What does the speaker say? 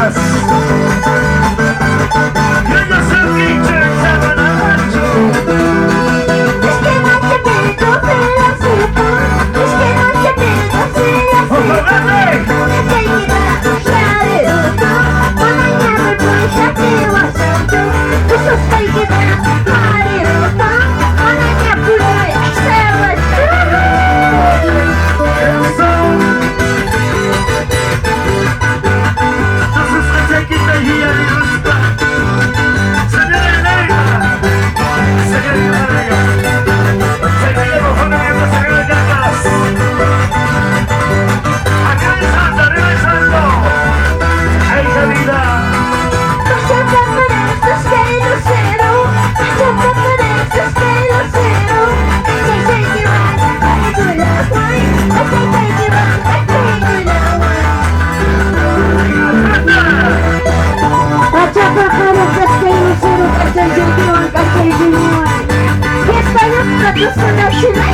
Vegas. Yo soy DJ Sabanacho. Es que no te meto, se lo sepa. Es que no te meto, se lo sepa. Take it up, shout it up. When I never push, I feel myself too. This is take it up, party up. When I never push, say what's Yes, I am, but this one,